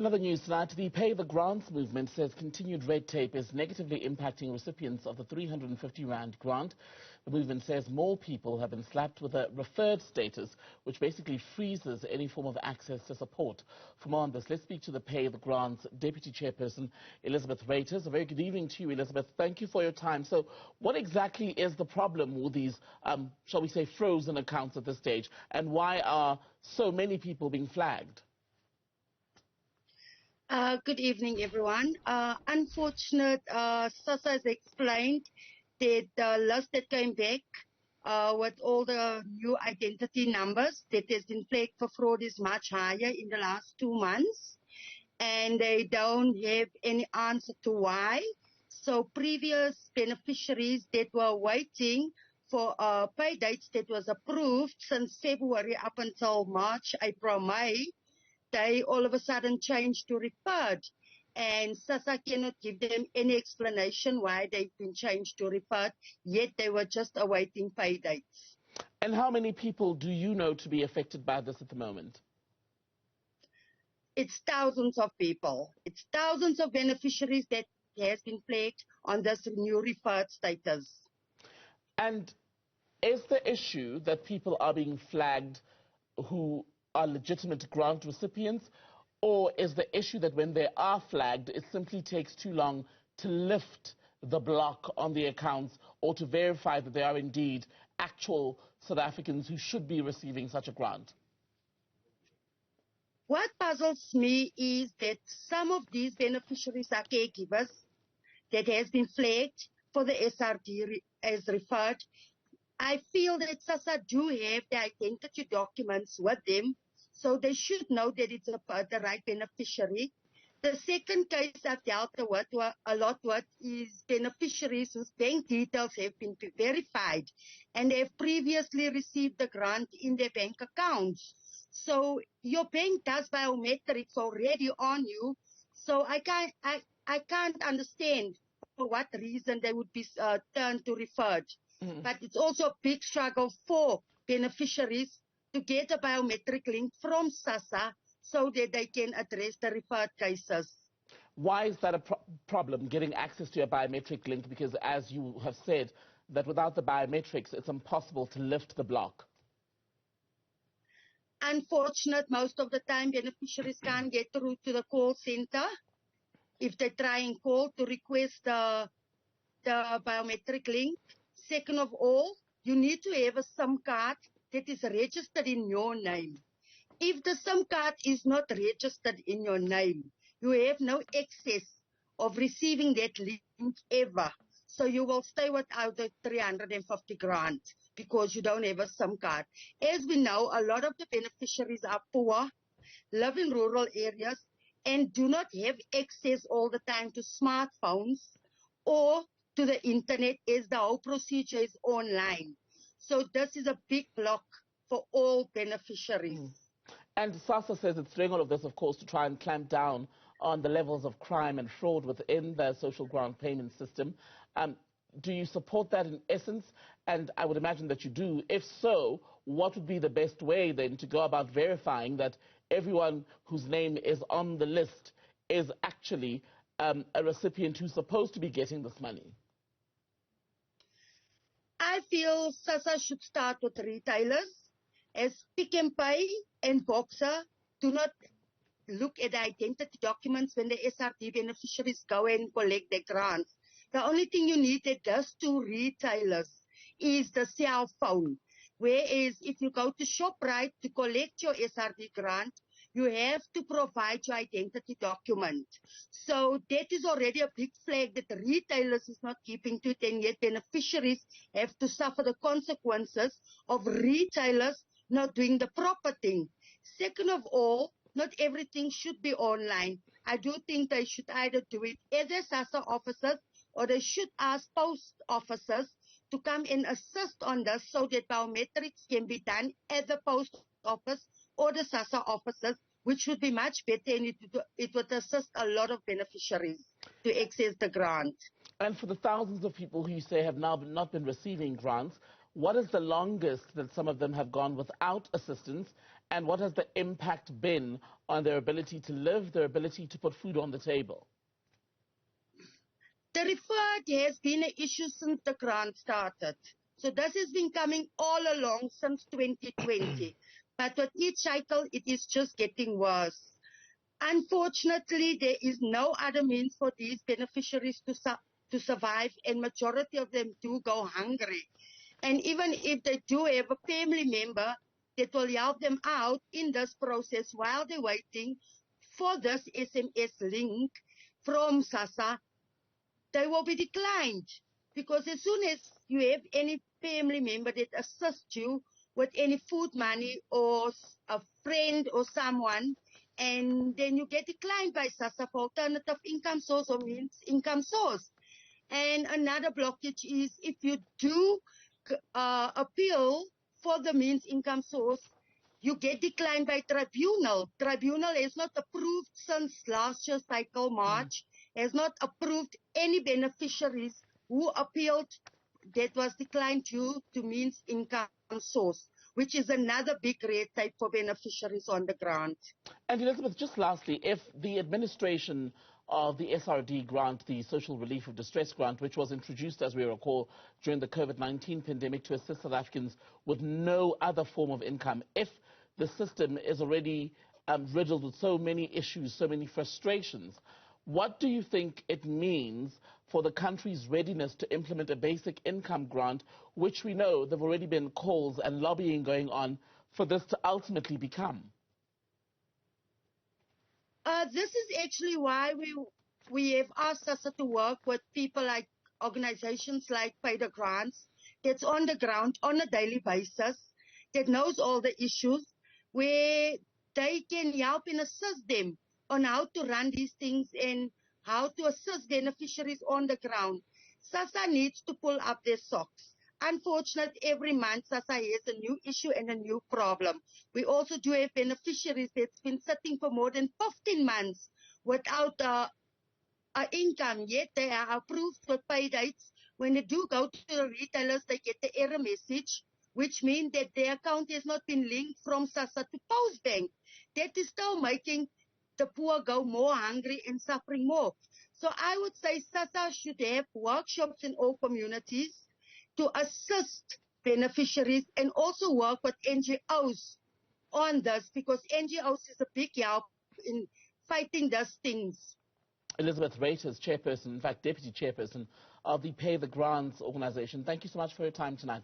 In other news tonight, the Pay the Grants movement says continued red tape is negatively impacting recipients of the 350 Rand grant. The movement says more people have been slapped with a referred status, which basically freezes any form of access to support. For more on this, let's speak to the Pay the Grants Deputy Chairperson, Elizabeth Raiters. A very good evening to you, Elizabeth. Thank you for your time. So what exactly is the problem with these, shall we say, frozen accounts at this stage? And why are so many people being flagged? Good evening, everyone. Unfortunate, SASSA has explained that the list that came back with all the new identity numbers that has been flagged for fraud is much higher in the last 2 months, and they don't have any answer to why. So previous beneficiaries that were waiting for pay dates that was approved since February up until March, April, May, they all of a sudden changed to referred, and SASSA cannot give them any explanation why they've been changed to referred, yet they were just awaiting pay dates. And how many people do you know to be affected by this at the moment? It's thousands of people. It's thousands of beneficiaries that has been flagged on this new referred status. And is the issue that people are being flagged who are legitimate grant recipients, or is the issue that when they are flagged, it simply takes too long to lift the block on the accounts or to verify that they are indeed actual South Africans who should be receiving such a grant? What puzzles me is that some of these beneficiaries are caregivers that has been flagged for the SRD as referred. I feel that SASSA do have the identity documents with them, so they should know that it's the right beneficiary. The second case I've dealt with a lot with is beneficiaries whose bank details have been verified and they have previously received the grant in their bank accounts. So your bank does biometrics already on you, so I can't understand for what reason they would be turned to referred. But it's also a big struggle for beneficiaries to get a biometric link from SASSA so that they can address the referred cases. Why is that a problem, getting access to a biometric link? Because as you have said, that without the biometrics, it's impossible to lift the block. Unfortunate, most of the time beneficiaries can't get through to the call center if they try and call to request the biometric link. Second of all, you need to have a SIM card that is registered in your name. If the SIM card is not registered in your name, you have no access of receiving that link ever. So you will stay without the 350 grant because you don't have a SIM card. As we know, a lot of the beneficiaries are poor, live in rural areas, and do not have access all the time to smartphones or to the internet, as the whole procedure is online. So this is a big block for all beneficiaries. And SASSA says it's doing all of this, of course, to try and clamp down on the levels of crime and fraud within the social grant payment system. Do you support that in essence? And I would imagine that you do. If so, what would be the best way then to go about verifying that everyone whose name is on the list is actually a recipient who's supposed to be getting this money? I feel SASSA should start with retailers, as Pick n Pay and Boxer do not look at the identity documents when the SRD beneficiaries go and collect their grants. The only thing you need at those two retailers is the cell phone. Whereas if you go to ShopRite to collect your SRD grant, you have to provide your identity document. So that is already a big flag that the retailers is not keeping to it, and yet beneficiaries have to suffer the consequences of retailers not doing the proper thing. Second of all, not everything should be online. I do think they should either do it as a SASSA officers, or they should ask post officers to come and assist on this so that biometrics can be done at the post office or the SASSA officers, which would be much better, and it would assist a lot of beneficiaries to access the grant. And for the thousands of people who you say have now not been receiving grants, what is the longest that some of them have gone without assistance? And what has the impact been on their ability to live, their ability to put food on the table? The referred has been an issue since the grant started. So this has been coming all along since 2020. But with each cycle, it is just getting worse. Unfortunately, there is no other means for these beneficiaries to survive, and majority of them do go hungry. And even if they do have a family member that will help them out in this process while they're waiting for this SMS link from SASSA, they will be declined. Because as soon as you have any family member that assists you with any food money or a friend or someone, and then you get declined by SASSA for alternative income source or means income source. And another blockage is if you do appeal for the means income source, you get declined by tribunal. Tribunal has not approved since last year's cycle, March, has not approved any beneficiaries who appealed that was declined due to means income source, which is another big red tape for beneficiaries on the grant. And Elizabeth, just lastly, if the administration of the SRD grant, the Social Relief of Distress grant, which was introduced, as we recall, during the COVID-19 pandemic to assist South Africans with no other form of income, if the system is already riddled with so many issues, so many frustrations, what do you think it means for the country's readiness to implement a basic income grant, which we know there have already been calls and lobbying going on for this to ultimately become? This is actually why we have asked us to work with people like organizations like Pay the Grants, that's on the ground on a daily basis, that knows all the issues, where they can help and assist them on how to run these things and how to assist beneficiaries on the ground. SASSA needs to pull up their socks. Unfortunately, every month SASSA has a new issue and a new problem. We also do have beneficiaries that's been sitting for more than 15 months without an income, yet they are approved with pay dates. When they do go to the retailers, they get the error message, which means that their account has not been linked from SASSA to Postbank. That is still making the poor go more hungry and suffering more. So I would say SASSA should have workshops in all communities to assist beneficiaries and also work with NGOs on this, because NGOs is a big help in fighting those things. Elizabeth Raiters, chairperson, in fact deputy chairperson of the Pay the Grants organization. Thank you so much for your time tonight, ma'am.